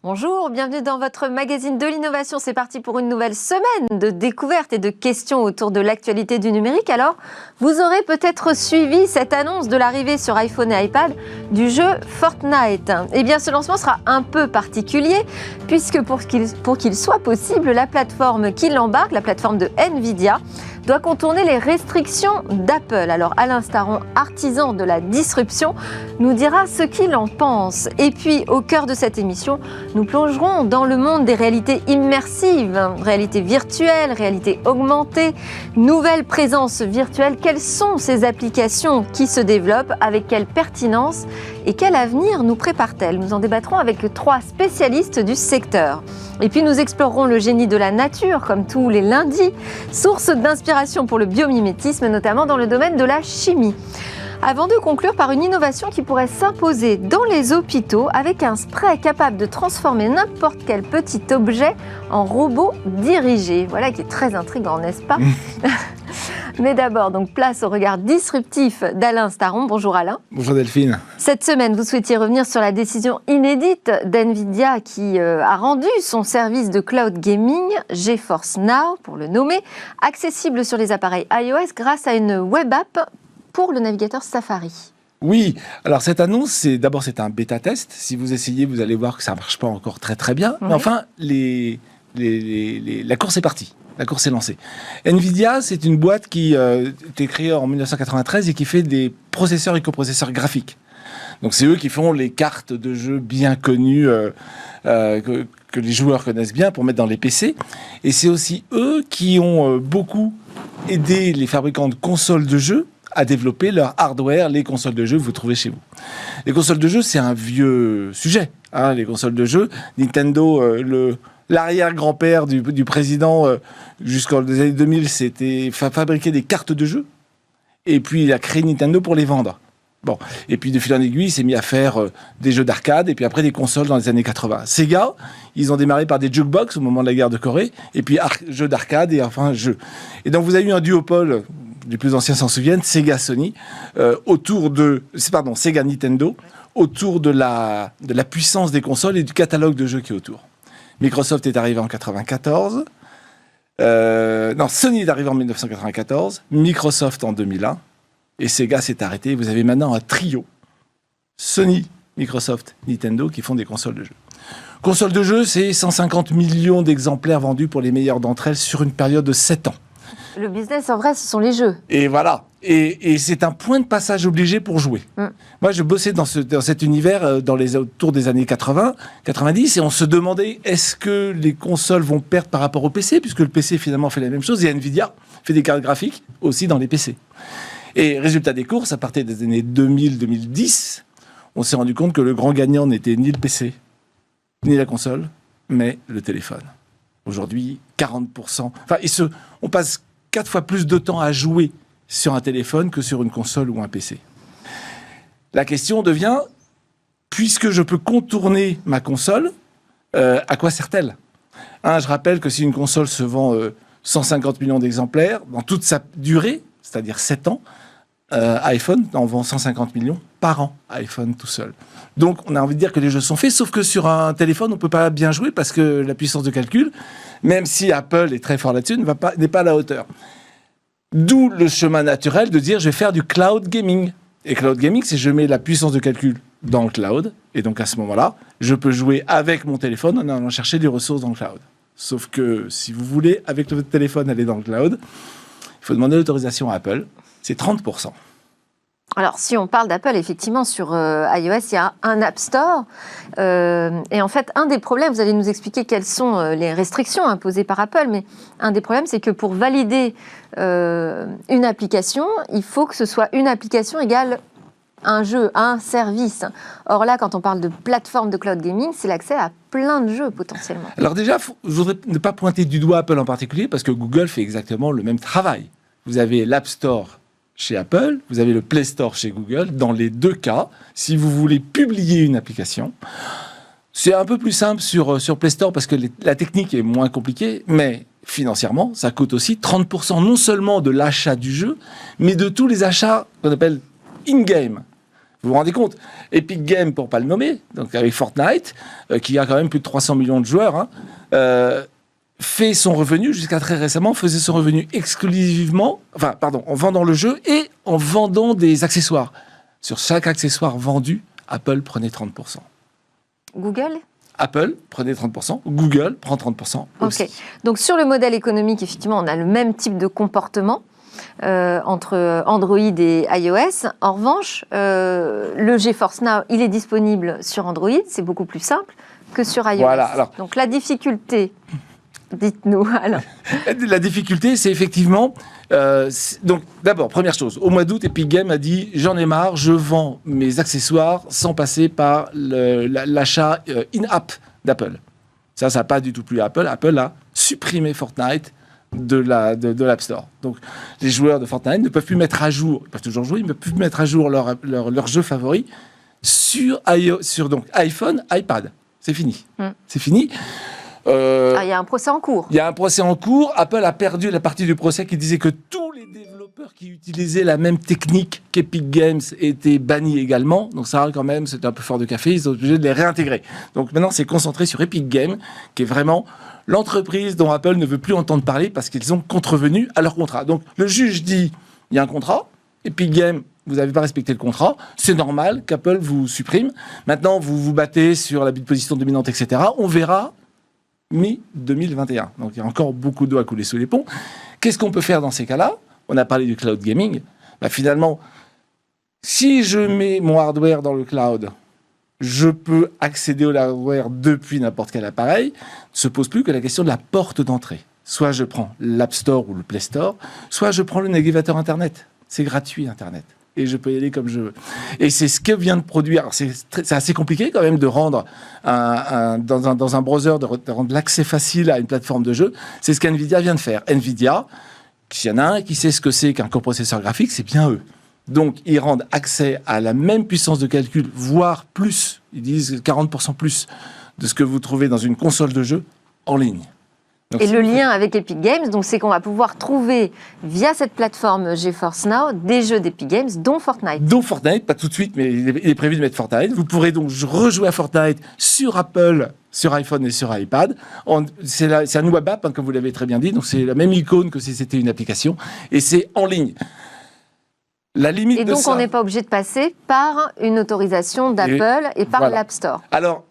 Bonjour, bienvenue dans votre magazine de l'innovation. C'est parti pour une nouvelle semaine de découvertes et de questions autour de l'actualité du numérique. Alors, vous aurez peut-être suivi cette annonce de l'arrivée sur iPhone et iPad du jeu Fortnite. Eh bien, ce lancement sera un peu particulier puisque pour qu'il soit possible, la plateforme qui l'embarque, la plateforme de Nvidia, doit contourner les restrictions d'Apple. Alors Alain Staron, artisan de la disruption, nous dira ce qu'il en pense. Et puis, au cœur de cette émission, nous plongerons dans le monde des réalités immersives, réalité virtuelle, réalité augmentée, nouvelle présence virtuelle. Quelles sont ces applications qui se développent, avec quelle pertinence et quel avenir nous prépare-t-elle? Nous en débattrons avec 3 spécialistes du secteur. Et puis nous explorerons le génie de la nature, comme tous les lundis, source d'inspiration pour le biomimétisme, notamment dans le domaine de la chimie. Avant de conclure par une innovation qui pourrait s'imposer dans les hôpitaux avec un spray capable de transformer n'importe quel petit objet en robot dirigé. Voilà qui est très intriguant, n'est-ce pas? Mais d'abord, donc place au regard disruptif d'Alain Staron. Bonjour Alain. Bonjour Delphine. Cette semaine, vous souhaitiez revenir sur la décision inédite d'Nvidia qui a rendu son service de cloud gaming, GeForce Now pour le nommer, accessible sur les appareils iOS grâce à une web app pour le navigateur Safari. Oui, alors cette annonce, c'est un bêta-test. Si vous essayez, vous allez voir que ça ne marche pas encore très très bien. Oui. Mais enfin, la course est partie. La course est lancée. Nvidia, c'est une boîte qui a été créée en 1993 et qui fait des processeurs et coprocesseurs graphiques. Donc c'est eux qui font les cartes de jeux bien connues que les joueurs connaissent bien pour mettre dans les PC. Et c'est aussi eux qui ont beaucoup aidé les fabricants de consoles de jeux à développer leur hardware, les consoles de jeux que vous trouvez chez vous. Les consoles de jeux, c'est un vieux sujet. Hein, les consoles de jeux, Nintendo, l'arrière-grand-père du président jusqu'aux années 2000, c'était fabriquer des cartes de jeux. Et puis, il a créé Nintendo pour les vendre. Bon. Et puis, de fil en aiguille, il s'est mis à faire des jeux d'arcade et puis après des consoles dans les années 80. Sega, ils ont démarré par des jukebox au moment de la guerre de Corée et puis jeux d'arcade et enfin jeux. Et donc, vous avez eu un duopole, les plus anciens s'en souviennent, Sega-Sony, Sega-Nintendo, autour de la puissance des consoles et du catalogue de jeux qui est autour. Microsoft est arrivé en 1994. Sony est arrivé en 1994. Microsoft en 2001. Et Sega s'est arrêté. Vous avez maintenant un trio. Sony, Microsoft, Nintendo qui font des consoles de jeux. Consoles de jeux, c'est 150 millions d'exemplaires vendus pour les meilleures d'entre elles sur une période de 7 ans. Le business, en vrai, ce sont les jeux. Et voilà. Et c'est un point de passage obligé pour jouer. Moi, je bossais dans cet univers autour des années 80, 90, et on se demandait est-ce que les consoles vont perdre par rapport au PC, puisque le PC finalement fait la même chose, et Nvidia fait des cartes graphiques aussi dans les PC. Et résultat des courses, à partir des années 2000-2010, on s'est rendu compte que le grand gagnant n'était ni le PC, ni la console, mais le téléphone. Aujourd'hui, 40%. On passe 4 fois plus de temps à jouer sur un téléphone que sur une console ou un PC. La question devient, puisque je peux contourner ma console, à quoi sert-elle ? Je rappelle que si une console se vend 150 millions d'exemplaires, dans toute sa durée, c'est-à-dire 7 ans, iPhone en vend 150 millions par an, iPhone tout seul. Donc on a envie de dire que les jeux sont faits, sauf que sur un téléphone, on ne peut pas bien jouer parce que la puissance de calcul, même si Apple est très fort là-dessus, n'est pas à la hauteur. D'où le chemin naturel de dire je vais faire du cloud gaming. Et cloud gaming, c'est je mets la puissance de calcul dans le cloud, et donc à ce moment-là, je peux jouer avec mon téléphone en allant chercher des ressources dans le cloud. Sauf que si vous voulez, avec votre téléphone, aller dans le cloud, il faut demander l'autorisation à Apple. C'est 30%. Alors, si on parle d'Apple, effectivement, sur iOS, il y a un App Store. Et en fait, un des problèmes, vous allez nous expliquer quelles sont les restrictions imposées par Apple, mais un des problèmes, c'est que pour valider une application, il faut que ce soit une application égale un jeu, un service. Or là, quand on parle de plateforme de cloud gaming, c'est l'accès à plein de jeux, potentiellement. Alors déjà, je voudrais ne pas pointer du doigt Apple en particulier, parce que Google fait exactement le même travail. Vous avez l'App Store chez Apple, vous avez le Play Store chez Google. Dans les deux cas, si vous voulez publier une application, c'est un peu plus simple sur Play Store parce que la technique est moins compliquée, mais financièrement, ça coûte aussi 30% non seulement de l'achat du jeu, mais de tous les achats qu'on appelle in-game. Vous vous rendez compte? Epic Games, pour ne pas le nommer, donc avec Fortnite, qui a quand même plus de 300 millions de joueurs, fait son revenu, jusqu'à très récemment, faisait son revenu exclusivement, en vendant le jeu et en vendant des accessoires. Sur chaque accessoire vendu, Apple prenait 30%. Google? Apple prenait 30%, Google prend 30% aussi. Ok. Donc sur le modèle économique, effectivement, on a le même type de comportement entre Android et iOS. En revanche, le GeForce Now, il est disponible sur Android, c'est beaucoup plus simple que sur iOS. Voilà, alors, donc la difficulté, dites-nous Alain. La difficulté, c'est effectivement... donc d'abord, première chose, au mois d'août, Epic Games a dit « J'en ai marre, je vends mes accessoires sans passer par l'achat in-app d'Apple ». Ça n'a pas du tout plu à Apple. Apple a supprimé Fortnite de l'App Store. Donc, les joueurs de Fortnite ne peuvent plus mettre à jour, ils peuvent toujours jouer, ils ne peuvent plus mettre à jour leur jeu favori sur donc, iPhone, iPad. C'est fini. C'est fini. Il y a un procès en cours. Il y a un procès en cours. Apple a perdu la partie du procès qui disait que tous les développeurs qui utilisaient la même technique qu'Epic Games étaient bannis également. Donc ça, quand même, c'était un peu fort de café. Ils sont obligés de les réintégrer. Donc maintenant, c'est concentré sur Epic Games, qui est vraiment l'entreprise dont Apple ne veut plus entendre parler parce qu'ils ont contrevenu à leur contrat. Donc le juge dit, il y a un contrat. Epic Games, vous n'avez pas respecté le contrat. C'est normal qu'Apple vous supprime. Maintenant, vous vous battez sur la position dominante, etc. On verra mi-2021. Donc, il y a encore beaucoup d'eau à couler sous les ponts. Qu'est-ce qu'on peut faire dans ces cas-là? On a parlé du cloud gaming. Finalement, si je mets mon hardware dans le cloud, je peux accéder au hardware depuis n'importe quel appareil. Ne se pose plus que la question de la porte d'entrée. Soit je prends l'App Store ou le Play Store, soit je prends le navigateur Internet. C'est gratuit, Internet. Et je peux y aller comme je veux. Et c'est ce que vient de produire. C'est assez compliqué quand même de rendre dans un browser, de rendre l'accès facile à une plateforme de jeu. C'est ce qu'NVIDIA vient de faire. NVIDIA, s'il y en a un qui sait ce que c'est qu'un coprocesseur graphique, c'est bien eux. Donc, ils rendent accès à la même puissance de calcul, voire plus, ils disent 40% plus de ce que vous trouvez dans une console de jeu en ligne. Donc, et le lien avec Epic Games, donc, c'est qu'on va pouvoir trouver via cette plateforme GeForce Now des jeux d'Epic Games, dont Fortnite. Dont Fortnite, pas tout de suite, mais il est prévu de mettre Fortnite. Vous pourrez donc rejouer à Fortnite sur Apple, sur iPhone et sur iPad. C'est un web app, comme vous l'avez très bien dit, donc c'est la même icône que si c'était une application, et c'est en ligne. La limite et donc on n'est pas obligé de passer par une autorisation d'Apple et par l'App Store. Alors,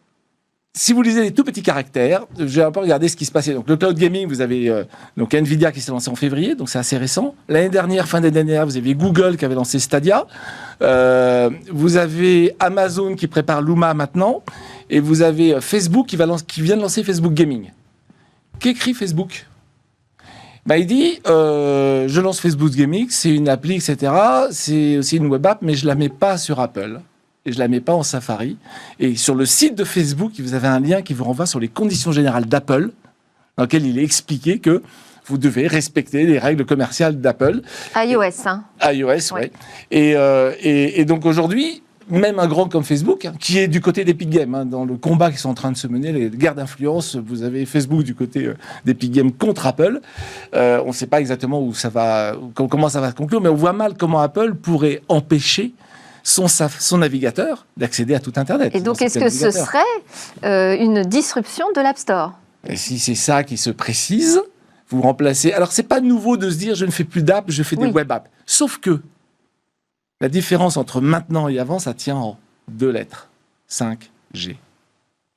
si vous lisez les tout petits caractères, je vais un peu regarder ce qui se passait. Donc, le cloud gaming, vous avez donc Nvidia qui s'est lancé en février, donc c'est assez récent. L'année dernière, fin d'année dernière, vous avez Google qui avait lancé Stadia. Vous avez Amazon qui prépare Luma maintenant. Et vous avez Facebook qui vient de lancer Facebook Gaming. Qu'écrit Facebook? Il dit, je lance Facebook Gaming, c'est une appli, etc. C'est aussi une web app, mais je ne la mets pas sur Apple. Et je ne la mets pas en Safari. Et sur le site de Facebook, vous avez un lien qui vous renvoie sur les conditions générales d'Apple, dans lequel il est expliqué que vous devez respecter les règles commerciales d'Apple. iOS, hein. iOS, oui. Et donc aujourd'hui, même un grand comme Facebook, qui est du côté d'Epic Games, dans le combat qui sont en train de se mener, les guerres d'influence, vous avez Facebook du côté d'Epic Games contre Apple. On ne sait pas exactement comment ça va se conclure, mais on voit mal comment Apple pourrait empêcher son navigateur d'accéder à tout Internet. Et donc, est-ce que ce serait une disruption de l'App Store? Et si c'est ça qui se précise, vous remplacez... Alors, c'est pas nouveau de se dire, je ne fais plus d'app, je fais des web apps. Sauf que la différence entre maintenant et avant, ça tient en 2 lettres. 5G.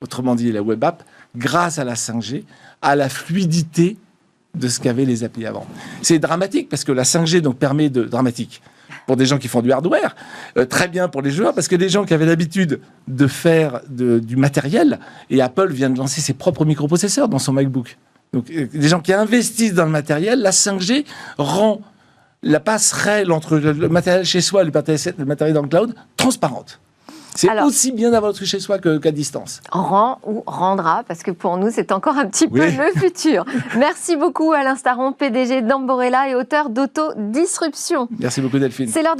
Autrement dit, la web app, grâce à la 5G, a la fluidité de ce qu'avaient les applis avant. C'est dramatique, parce que la 5G donc, permet de... Dramatique pour des gens qui font du hardware, très bien pour les joueurs, parce que des gens qui avaient l'habitude de faire du matériel, et Apple vient de lancer ses propres microprocesseurs dans son MacBook. Donc, des gens qui investissent dans le matériel, la 5G rend la passerelle entre le matériel chez soi et le matériel dans le cloud transparente. C'est aussi bien d'avoir le truc chez soi qu'à distance. Rend ou rendra, parce que pour nous, c'est encore un petit peu le futur. Merci beaucoup Alain Staron, PDG d'Amborella et auteur d'Autodisruption. Merci beaucoup Delphine. C'est l'heure de